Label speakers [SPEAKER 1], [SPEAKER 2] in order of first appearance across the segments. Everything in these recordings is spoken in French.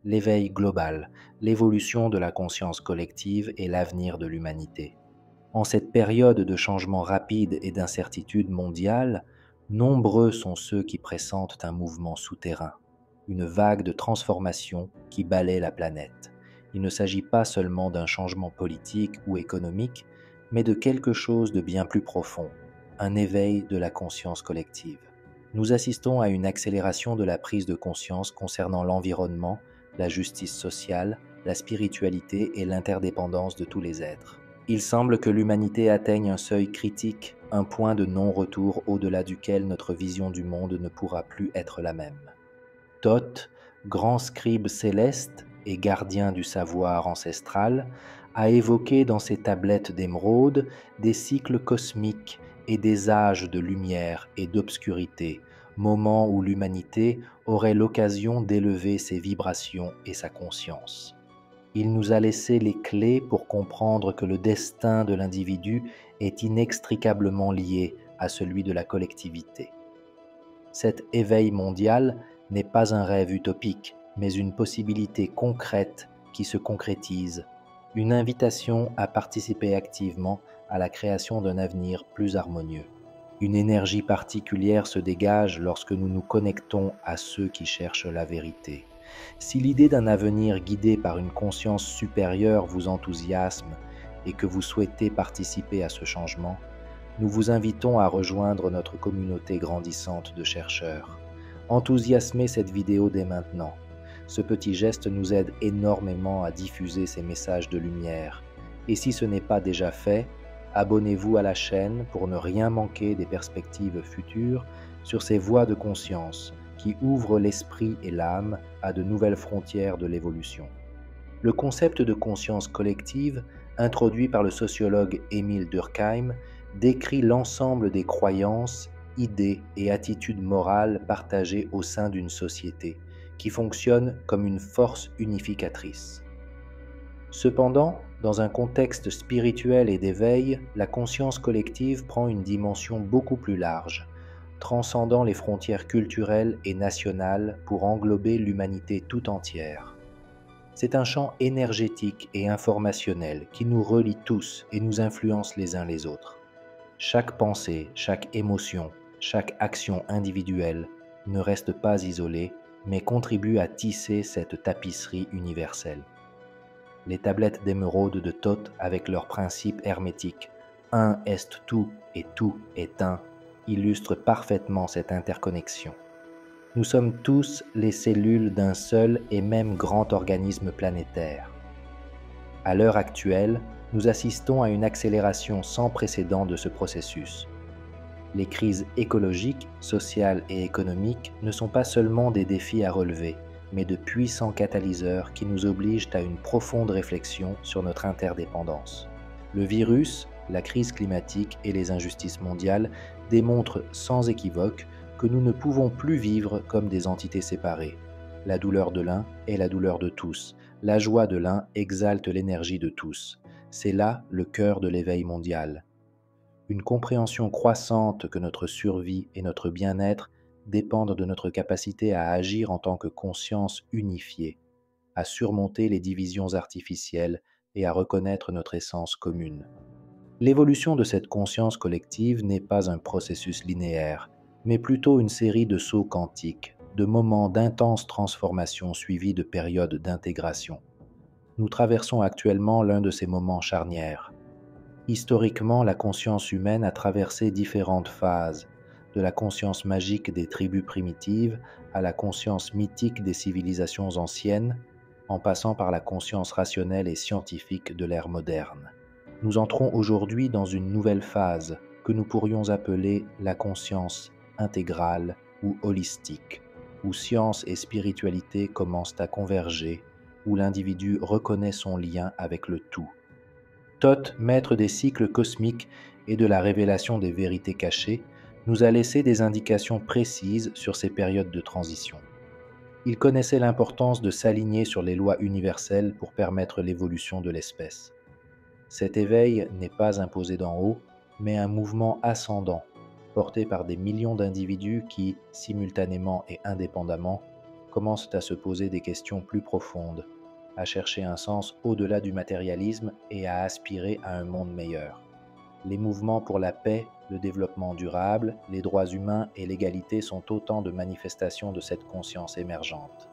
[SPEAKER 1] l'éveil global, l'évolution de la conscience collective et l'avenir de l'humanité. En cette période de changement rapide et d'incertitude mondiale, nombreux sont ceux qui pressentent un mouvement souterrain, une vague de transformation qui balaie la planète. Il ne s'agit pas seulement d'un changement politique ou économique, mais de quelque chose de bien plus profond, un éveil de la conscience collective. Nous assistons à une accélération de la prise de conscience concernant l'environnement, la justice sociale, la spiritualité et l'interdépendance de tous les êtres. Il semble que l'humanité atteigne un seuil critique, un point de non-retour au-delà duquel notre vision du monde ne pourra plus être la même. Thoth, grand scribe céleste et gardien du savoir ancestral, a évoqué dans ses tablettes d'émeraude des cycles cosmiques et des âges de lumière et d'obscurité, moments où l'humanité aurait l'occasion d'élever ses vibrations et sa conscience. Il nous a laissé les clés pour comprendre que le destin de l'individu est inextricablement lié à celui de la collectivité. Cet éveil mondial n'est pas un rêve utopique, mais une possibilité concrète qui se concrétise, une invitation à participer activement à la création d'un avenir plus harmonieux. Une énergie particulière se dégage lorsque nous nous connectons à ceux qui cherchent la vérité. Si l'idée d'un avenir guidé par une conscience supérieure vous enthousiasme et que vous souhaitez participer à ce changement, nous vous invitons à rejoindre notre communauté grandissante de chercheurs. Enthousiasmez cette vidéo dès maintenant. Ce petit geste nous aide énormément à diffuser ces messages de lumière. Et si ce n'est pas déjà fait, abonnez-vous à la chaîne pour ne rien manquer des perspectives futures sur ces voies de conscience qui ouvrent l'esprit et l'âme à de nouvelles frontières de l'évolution. Le concept de conscience collective, introduit par le sociologue Émile Durkheim, décrit l'ensemble des croyances, idées et attitudes morales partagées au sein d'une société, qui fonctionne comme une force unificatrice. Cependant, dans un contexte spirituel et d'éveil, la conscience collective prend une dimension beaucoup plus large, transcendant les frontières culturelles et nationales pour englober l'humanité tout entière. C'est un champ énergétique et informationnel qui nous relie tous et nous influence les uns les autres. Chaque pensée, chaque émotion, chaque action individuelle ne reste pas isolée, mais contribue à tisser cette tapisserie universelle. Les tablettes d'émeraude de Thoth, avec leur principe hermétique « un est tout et tout est un », illustrent parfaitement cette interconnexion. Nous sommes tous les cellules d'un seul et même grand organisme planétaire. À l'heure actuelle, nous assistons à une accélération sans précédent de ce processus. Les crises écologiques, sociales et économiques ne sont pas seulement des défis à relever, mais de puissants catalyseurs qui nous obligent à une profonde réflexion sur notre interdépendance. Le virus, la crise climatique et les injustices mondiales démontrent sans équivoque que nous ne pouvons plus vivre comme des entités séparées. La douleur de l'un est la douleur de tous. La joie de l'un exalte l'énergie de tous. C'est là le cœur de l'éveil mondial. Une compréhension croissante que notre survie et notre bien-être dépendent de notre capacité à agir en tant que conscience unifiée, à surmonter les divisions artificielles et à reconnaître notre essence commune. L'évolution de cette conscience collective n'est pas un processus linéaire, mais plutôt une série de sauts quantiques, de moments d'intense transformation suivis de périodes d'intégration. Nous traversons actuellement l'un de ces moments charnières. Historiquement, la conscience humaine a traversé différentes phases, de la conscience magique des tribus primitives à la conscience mythique des civilisations anciennes, en passant par la conscience rationnelle et scientifique de l'ère moderne. Nous entrons aujourd'hui dans une nouvelle phase que nous pourrions appeler la conscience intégrale ou holistique, où science et spiritualité commencent à converger, où l'individu reconnaît son lien avec le tout. Thoth, maître des cycles cosmiques et de la révélation des vérités cachées, nous a laissé des indications précises sur ces périodes de transition. Il connaissait l'importance de s'aligner sur les lois universelles pour permettre l'évolution de l'espèce. Cet éveil n'est pas imposé d'en haut, mais un mouvement ascendant, porté par des millions d'individus qui, simultanément et indépendamment, commencent à se poser des questions plus profondes, à chercher un sens au-delà du matérialisme et à aspirer à un monde meilleur. Les mouvements pour la paix, le développement durable, les droits humains et l'égalité sont autant de manifestations de cette conscience émergente.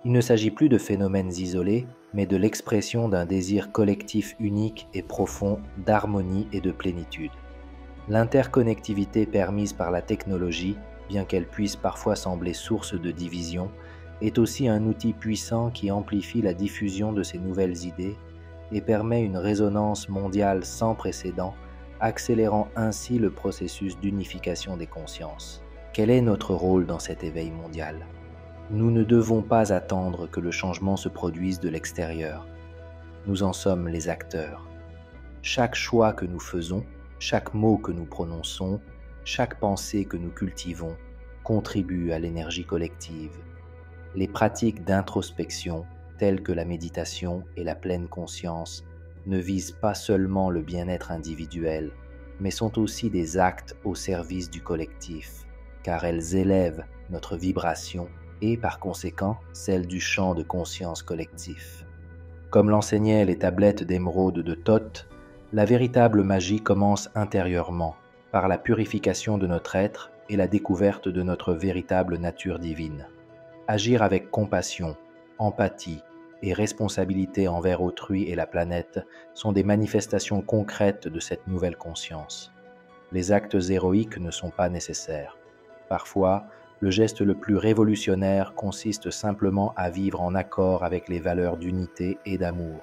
[SPEAKER 1] Il ne s'agit plus de phénomènes isolés, mais de l'expression d'un désir collectif unique et profond d'harmonie et de plénitude. L'interconnectivité permise par la technologie, bien qu'elle puisse parfois sembler source de division, est aussi un outil puissant qui amplifie la diffusion de ces nouvelles idées et permet une résonance mondiale sans précédent, accélérant ainsi le processus d'unification des consciences. Quel est notre rôle dans cet éveil mondial ? Nous ne devons pas attendre que le changement se produise de l'extérieur. Nous en sommes les acteurs. Chaque choix que nous faisons, chaque mot que nous prononçons, chaque pensée que nous cultivons contribue à l'énergie collective. Les pratiques d'introspection, telles que la méditation et la pleine conscience, ne visent pas seulement le bien-être individuel, mais sont aussi des actes au service du collectif, car elles élèvent notre vibration et, par conséquent, celle du champ de conscience collectif. Comme l'enseignaient les tablettes d'émeraude de Thoth, la véritable magie commence intérieurement, par la purification de notre être et la découverte de notre véritable nature divine. Agir avec compassion, empathie et responsabilité envers autrui et la planète sont des manifestations concrètes de cette nouvelle conscience. Les actes héroïques ne sont pas nécessaires. Parfois, le geste le plus révolutionnaire consiste simplement à vivre en accord avec les valeurs d'unité et d'amour.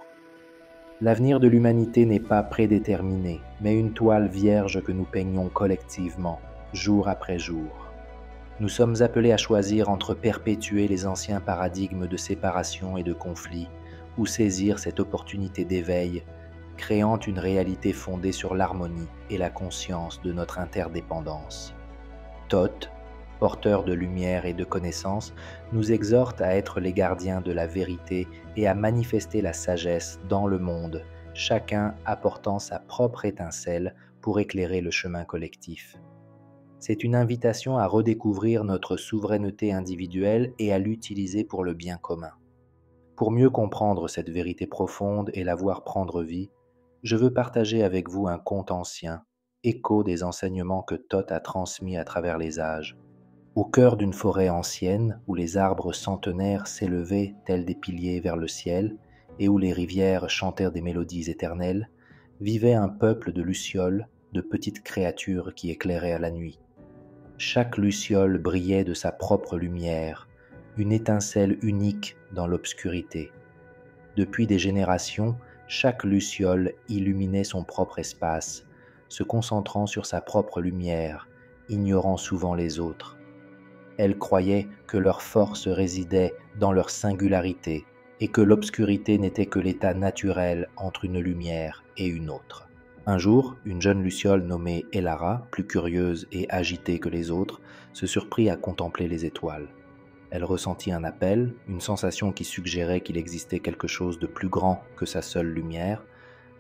[SPEAKER 1] L'avenir de l'humanité n'est pas prédéterminé, mais une toile vierge que nous peignons collectivement, jour après jour. Nous sommes appelés à choisir entre perpétuer les anciens paradigmes de séparation et de conflit, ou saisir cette opportunité d'éveil, créant une réalité fondée sur l'harmonie et la conscience de notre interdépendance. Thoth, porteur de lumière et de connaissance, nous exhorte à être les gardiens de la vérité et à manifester la sagesse dans le monde, chacun apportant sa propre étincelle pour éclairer le chemin collectif. C'est une invitation à redécouvrir notre souveraineté individuelle et à l'utiliser pour le bien commun. Pour mieux comprendre cette vérité profonde et la voir prendre vie, je veux partager avec vous un conte ancien, écho des enseignements que Thoth a transmis à travers les âges. Au cœur d'une forêt ancienne, où les arbres centenaires s'élevaient tels des piliers vers le ciel, et où les rivières chantèrent des mélodies éternelles, vivait un peuple de lucioles, de petites créatures qui éclairaient la nuit. Chaque luciole brillait de sa propre lumière, une étincelle unique dans l'obscurité. Depuis des générations, chaque luciole illuminait son propre espace, se concentrant sur sa propre lumière, ignorant souvent les autres. Elles croyaient que leur force résidait dans leur singularité et que l'obscurité n'était que l'état naturel entre une lumière et une autre. Un jour, une jeune luciole nommée Elara, plus curieuse et agitée que les autres, se surprit à contempler les étoiles. Elle ressentit un appel, une sensation qui suggérait qu'il existait quelque chose de plus grand que sa seule lumière.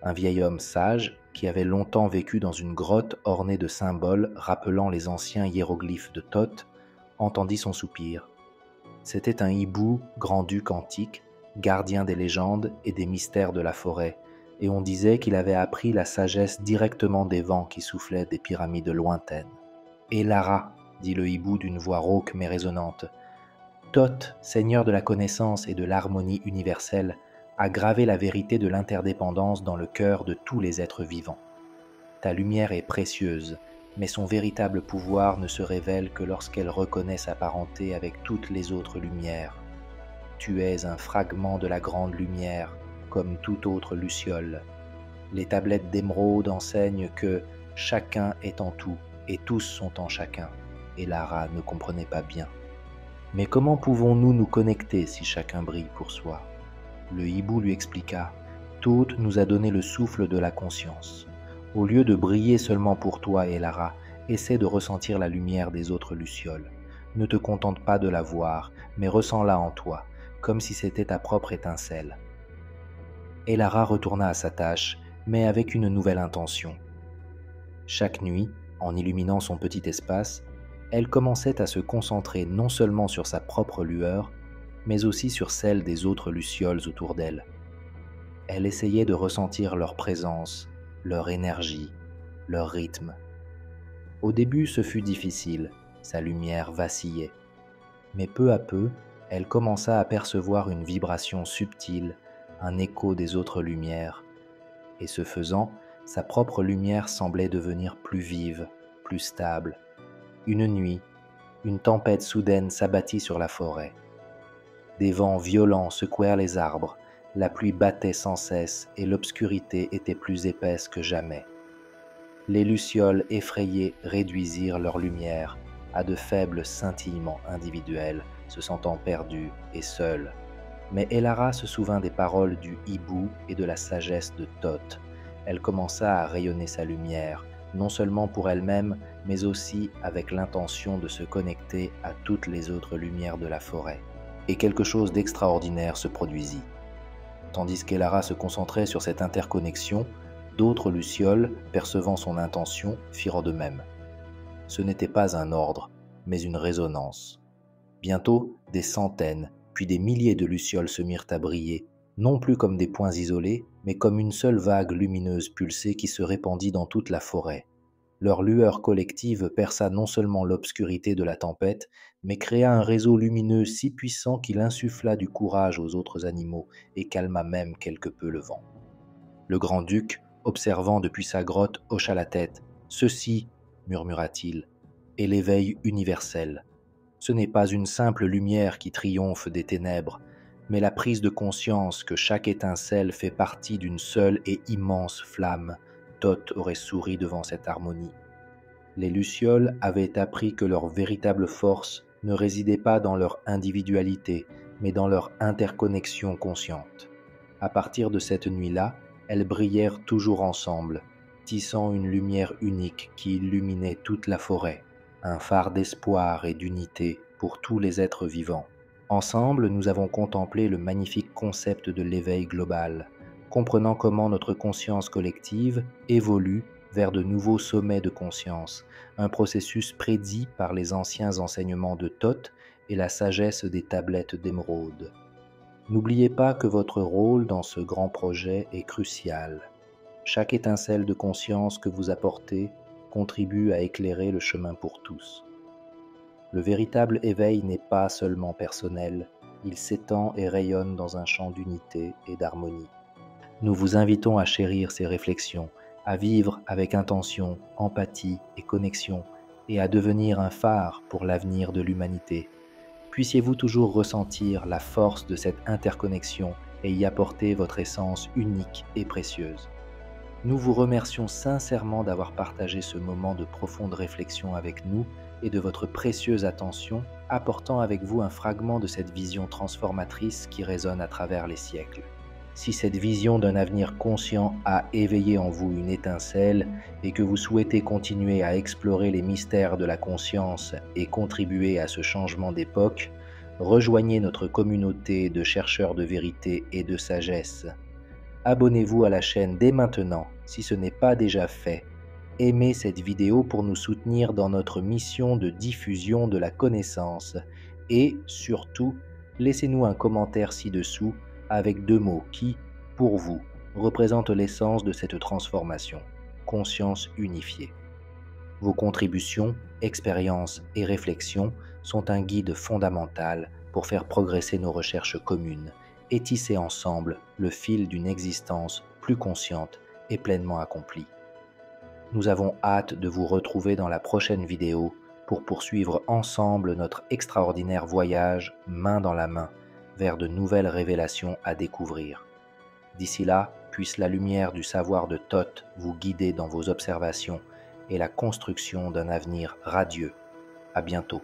[SPEAKER 1] Un vieil homme sage, qui avait longtemps vécu dans une grotte ornée de symboles rappelant les anciens hiéroglyphes de Thoth, entendit son soupir. C'était un hibou grand-duc antique, gardien des légendes et des mystères de la forêt, et on disait qu'il avait appris la sagesse directement des vents qui soufflaient des pyramides lointaines. « Elara » dit le hibou d'une voix rauque mais résonnante. « Thoth, seigneur de la connaissance et de l'harmonie universelle, a gravé la vérité de l'interdépendance dans le cœur de tous les êtres vivants. Ta lumière est précieuse, mais son véritable pouvoir ne se révèle que lorsqu'elle reconnaît sa parenté avec toutes les autres lumières. Tu es un fragment de la grande lumière, comme toute autre luciole. Les tablettes d'émeraude enseignent que chacun est en tout et tous sont en chacun. Et Lara ne comprenait pas bien. Mais comment pouvons-nous nous connecter si chacun brille pour soi ? Le hibou lui expliqua. Thoth nous a donné le souffle de la conscience. Au lieu de briller seulement pour toi, Elara, essaie de ressentir la lumière des autres lucioles. Ne te contente pas de la voir, mais ressens-la en toi, comme si c'était ta propre étincelle. Elara retourna à sa tâche, mais avec une nouvelle intention. Chaque nuit, en illuminant son petit espace, elle commençait à se concentrer non seulement sur sa propre lueur, mais aussi sur celle des autres lucioles autour d'elle. Elle essayait de ressentir leur présence, leur énergie, leur rythme. Au début, ce fut difficile, sa lumière vacillait. Mais peu à peu, elle commença à percevoir une vibration subtile, un écho des autres lumières. Et ce faisant, sa propre lumière semblait devenir plus vive, plus stable. Une nuit, une tempête soudaine s'abattit sur la forêt. Des vents violents secouèrent les arbres, la pluie battait sans cesse et l'obscurité était plus épaisse que jamais. Les lucioles effrayées réduisirent leur lumière à de faibles scintillements individuels, se sentant perdues et seules. Mais Elara se souvint des paroles du hibou et de la sagesse de Thoth. Elle commença à rayonner sa lumière, non seulement pour elle-même, mais aussi avec l'intention de se connecter à toutes les autres lumières de la forêt. Et quelque chose d'extraordinaire se produisit. Tandis qu'Elara se concentrait sur cette interconnexion, d'autres lucioles, percevant son intention, firent de même. Ce n'était pas un ordre, mais une résonance. Bientôt, des centaines, puis des milliers de lucioles se mirent à briller, non plus comme des points isolés, mais comme une seule vague lumineuse pulsée qui se répandit dans toute la forêt. Leur lueur collective perça non seulement l'obscurité de la tempête, mais créa un réseau lumineux si puissant qu'il insuffla du courage aux autres animaux et calma même quelque peu le vent. Le grand-duc, observant depuis sa grotte, hocha la tête. « Ceci, murmura-t-il, est l'éveil universel. Ce n'est pas une simple lumière qui triomphe des ténèbres, mais la prise de conscience que chaque étincelle fait partie d'une seule et immense flamme. » Thoth aurait souri devant cette harmonie. Les lucioles avaient appris que leur véritable force ne résidait pas dans leur individualité, mais dans leur interconnexion consciente. À partir de cette nuit-là, elles brillèrent toujours ensemble, tissant une lumière unique qui illuminait toute la forêt, un phare d'espoir et d'unité pour tous les êtres vivants. Ensemble, nous avons contemplé le magnifique concept de l'éveil global, comprenant comment notre conscience collective évolue vers de nouveaux sommets de conscience, un processus prédit par les anciens enseignements de Thoth et la sagesse des tablettes d'émeraude. N'oubliez pas que votre rôle dans ce grand projet est crucial. Chaque étincelle de conscience que vous apportez contribue à éclairer le chemin pour tous. Le véritable éveil n'est pas seulement personnel, il s'étend et rayonne dans un champ d'unité et d'harmonie. Nous vous invitons à chérir ces réflexions, à vivre avec intention, empathie et connexion, et à devenir un phare pour l'avenir de l'humanité. Puissiez-vous toujours ressentir la force de cette interconnexion et y apporter votre essence unique et précieuse. Nous vous remercions sincèrement d'avoir partagé ce moment de profonde réflexion avec nous et de votre précieuse attention, apportant avec vous un fragment de cette vision transformatrice qui résonne à travers les siècles. Si cette vision d'un avenir conscient a éveillé en vous une étincelle et que vous souhaitez continuer à explorer les mystères de la conscience et contribuer à ce changement d'époque, rejoignez notre communauté de chercheurs de vérité et de sagesse. Abonnez-vous à la chaîne dès maintenant si ce n'est pas déjà fait. Aimez cette vidéo pour nous soutenir dans notre mission de diffusion de la connaissance et, surtout, laissez-nous un commentaire ci-dessous avec 2 mots qui, pour vous, représentent l'essence de cette transformation, conscience unifiée. Vos contributions, expériences et réflexions sont un guide fondamental pour faire progresser nos recherches communes et tisser ensemble le fil d'une existence plus consciente et pleinement accomplie. Nous avons hâte de vous retrouver dans la prochaine vidéo pour poursuivre ensemble notre extraordinaire voyage main dans la main vers de nouvelles révélations à découvrir. D'ici là, puisse la lumière du savoir de Thoth vous guider dans vos observations et la construction d'un avenir radieux. À bientôt.